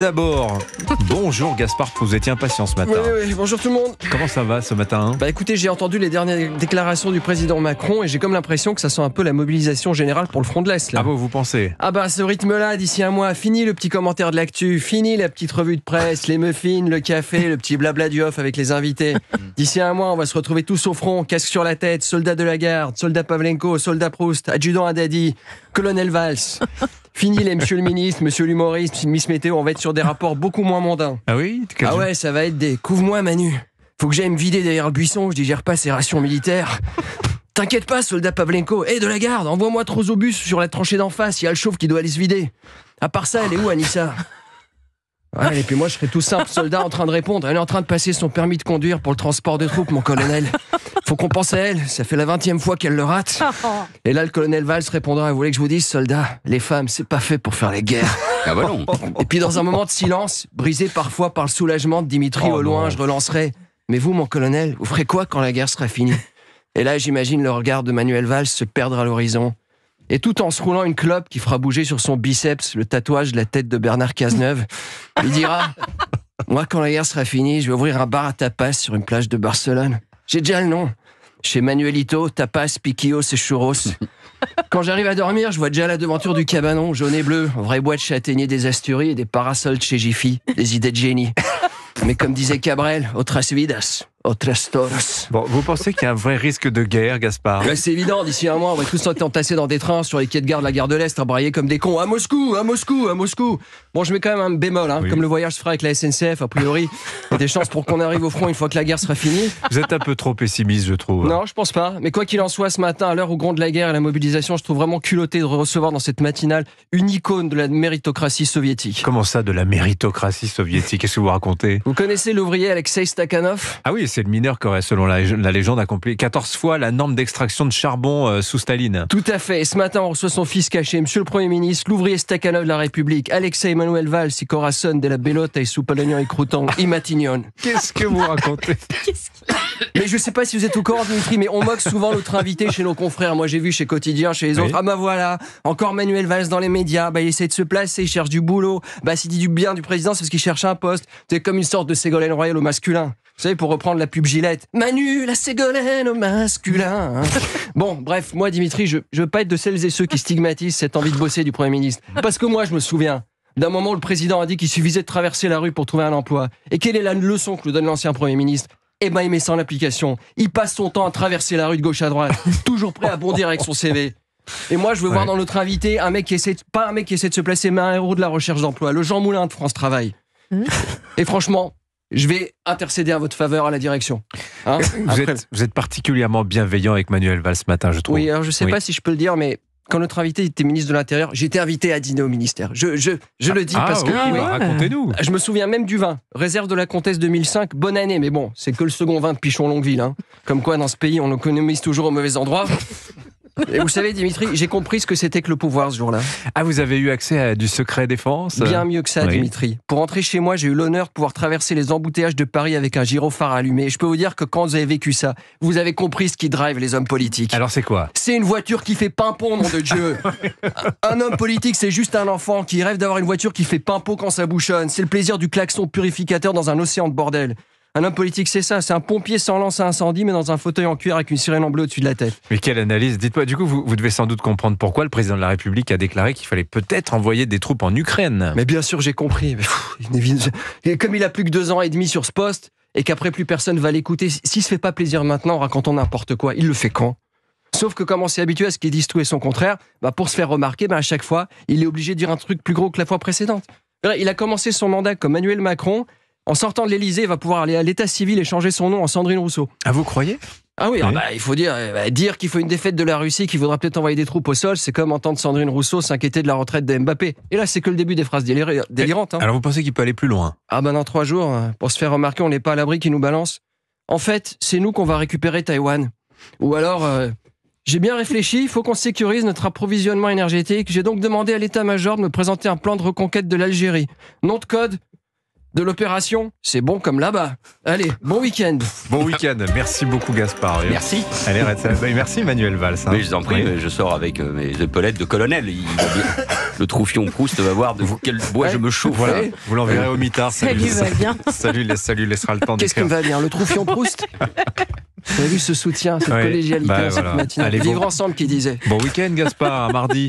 D'abord, bonjour Gaspard, vous étiez impatient ce matin. Oui, bonjour tout le monde. Comment ça va ce matin ? Écoutez, j'ai entendu les dernières déclarations du président Macron et j'ai comme l'impression que ça sent un peu la mobilisation générale pour le front de l'Est là. Ah bon, vous pensez ? Ce rythme-là, d'ici un mois, fini le petit commentaire de l'actu, fini la petite revue de presse, les muffins, le café, le petit blabla du off avec les invités. D'ici un mois, on va se retrouver tous au front, casque sur la tête, soldats de la garde, soldat Pavlenko, soldat Proust, adjudant Haddadi, colonel Valls. Fini les monsieur le ministre, monsieur l'humoriste, Miss Météo, on va être sur des rapports beaucoup moins mondains. Ah oui ? Ouais, ça va être des « Couvre-moi Manu ». Faut que j'aille me vider derrière le buisson, je digère pas ces rations militaires. T'inquiète pas, soldat Pavlenko. De la garde, envoie-moi 3 obus sur la tranchée d'en face, il y a le chauve qui doit aller se vider. À part ça, elle est où, Anissa ? Ouais, et puis moi, je serais tout simple soldat en train de répondre. Elle est en train de passer son permis de conduire pour le transport de troupes, mon colonel. Faut qu'on pense à elle, ça fait la 20e fois qu'elle le rate. Et là, le colonel Valls répondra, vous voulez que je vous dise, soldat, les femmes, c'est pas fait pour faire les guerres. Ah bah non. Et puis dans un moment de silence, brisé parfois par le soulagement de Dimitri au loin, je relancerai, mais vous, mon colonel, vous ferez quoi quand la guerre sera finie ? Et là, j'imagine le regard de Manuel Valls se perdre à l'horizon. Et tout en se roulant une clope qui fera bouger sur son biceps le tatouage de la tête de Bernard Cazeneuve, il dira « Moi, quand la guerre sera finie, je vais ouvrir un bar à tapas sur une plage de Barcelone. J'ai déjà le nom. Chez Manuelito, tapas, piquillos et churros. Quand j'arrive à dormir, je vois déjà la devanture du cabanon, jaune et bleu, vraie boîte châtaignier des Asturies et des parasols de chez Jiffy, des idées de génie. Mais comme disait Cabrel, otras vidas, otras toros. » Bon, vous pensez qu'il y a un vrai risque de guerre, Gaspard ? C'est évident, d'ici un mois, on va tous être entassés dans des trains sur les quais de gare de la gare de l'Est, brailler comme des cons. À Moscou, à Moscou, à Moscou. Bon, je mets quand même un bémol, Oui. Comme le voyage se fera avec la SNCF, a priori, il y a des chances pour qu'on arrive au front une fois que la guerre sera finie. Vous êtes un peu trop pessimiste, je trouve. Non, je pense pas. Mais quoi qu'il en soit, ce matin, à l'heure où gronde la guerre et la mobilisation, je trouve vraiment culotté de recevoir dans cette matinale une icône de la méritocratie soviétique. Comment ça, de la méritocratie soviétique ? Qu'est-ce que vous racontez ? Vous connaissez l'ouvrier Alexei Stakhanov ? Ah oui, c'est le mineur qui aurait, selon la légende, accompli 14 fois la norme d'extraction de charbon sous Staline. Tout à fait. Et ce matin, on reçoit son fils caché, Monsieur le Premier ministre, l'ouvrier Stakhanov de la République, Alexei Manuel Valls, i corazon de la belota et sous palagnon et crouton, i matignon. Qu'est-ce que vous racontez ? Mais je sais pas si vous êtes au courant, Dimitri, mais on moque souvent notre invité chez nos confrères. Moi, j'ai vu chez Quotidien, chez les autres. Oui. Voilà, encore Manuel Valls dans les médias. Il essaie de se placer, il cherche du boulot. S'il dit du bien du président, c'est parce qu'il cherche un poste. C'est comme une sorte de Ségolène Royal au masculin. Vous savez, pour reprendre la pub Gillette. Manu, la Ségolène au masculin. Bon, bref, moi, Dimitri, je veux pas être de celles et ceux qui stigmatisent cette envie de bosser du Premier ministre. Parce que moi, je me souviens d'un moment où le président a dit qu'il suffisait de traverser la rue pour trouver un emploi. Et quelle est la leçon que nous donne l'ancien Premier ministre ? Il met ça en application. Il passe son temps à traverser la rue de gauche à droite, toujours prêt à bondir avec son CV. Et moi, je veux voir dans notre invité un mec qui essaie pas un mec qui essaie de se placer, mais un héros de la recherche d'emploi, le Jean Moulin de France Travail. Et franchement, je vais intercéder à votre faveur à la direction. Vous êtes particulièrement bienveillant avec Manuel Valls ce matin, je trouve. Oui, alors je sais pas si je peux le dire, mais quand notre invité était ministre de l'Intérieur, j'ai été invité à dîner au ministère. Je le dis parce que... oui, racontez-nous. Je me souviens même du vin. Réserve de la Comtesse 2005, bonne année, mais bon, c'est que le second vin de Pichon Longueville. Comme quoi, dans ce pays, on économise toujours au mauvais endroit. Et vous savez, Dimitri, j'ai compris ce que c'était que le pouvoir ce jour-là. Ah, vous avez eu accès à du secret défense ? Bien mieux que ça, Oui. Dimitri. Pour rentrer chez moi, j'ai eu l'honneur de pouvoir traverser les embouteillages de Paris avec un gyrophare allumé. Et je peux vous dire que quand vous avez vécu ça, vous avez compris ce qui drive les hommes politiques. Alors c'est quoi ? C'est une voiture qui fait pimpon, nom de Dieu. Un homme politique, c'est juste un enfant qui rêve d'avoir une voiture qui fait pimpon quand ça bouchonne. C'est le plaisir du klaxon purificateur dans un océan de bordel. Un homme politique, c'est ça. C'est un pompier sans lance à incendie, mais dans un fauteuil en cuir avec une sirène en bleu au-dessus de la tête. Mais quelle analyse ? Dites-moi, du coup, vous devez sans doute comprendre pourquoi le président de la République a déclaré qu'il fallait peut-être envoyer des troupes en Ukraine. Mais bien sûr, j'ai compris. Et comme il a plus que 2 ans et demi sur ce poste, et qu'après plus personne va l'écouter, s'il se fait pas plaisir maintenant en racontant n'importe quoi, il le fait quand ? Sauf que comme on s'est habitué à ce qu'ils disent tout et son contraire, pour se faire remarquer, à chaque fois, il est obligé de dire un truc plus gros que la fois précédente. Il a commencé son mandat comme Emmanuel Macron. En sortant de l'Élysée, il va pouvoir aller à l'état civil et changer son nom en Sandrine Rousseau. Ah, vous croyez ? Ah oui, Oui. il faut dire qu'il faut une défaite de la Russie, qu'il faudra peut-être envoyer des troupes au sol, c'est comme entendre Sandrine Rousseau s'inquiéter de la retraite de Mbappé. Et là, c'est que le début des phrases délirantes. Alors vous pensez qu'il peut aller plus loin ? Dans 3 jours, pour se faire remarquer, on n'est pas à l'abri qu'ils nous balancent. En fait, c'est nous qu'on va récupérer Taïwan. Ou alors, j'ai bien réfléchi, il faut qu'on sécurise notre approvisionnement énergétique. J'ai donc demandé à l'état-major de me présenter un plan de reconquête de l'Algérie. Nom de code, de l'opération, c'est bon comme là-bas. Allez, bon week-end. Bon week-end. Merci beaucoup, Gaspard. Merci. Allez, merci, Manuel Valls. Hein. Mais je vous en prie, je sors avec mes épaulettes de colonel. Le troufion Proust va voir de quel bois je me chauffe. Voilà, vous l'enverrez au mitard. Ça lui va bien. Ça lui laissera le temps Qu'est-ce qui d'écrire. me va bien? Le troufion Proust? Vous avez vu ce soutien, cette Ouais, collégialité bah, en cette voilà. matinée. Allez, Vivre bon. ensemble, qui disait. Bon week-end, Gaspard, à mardi.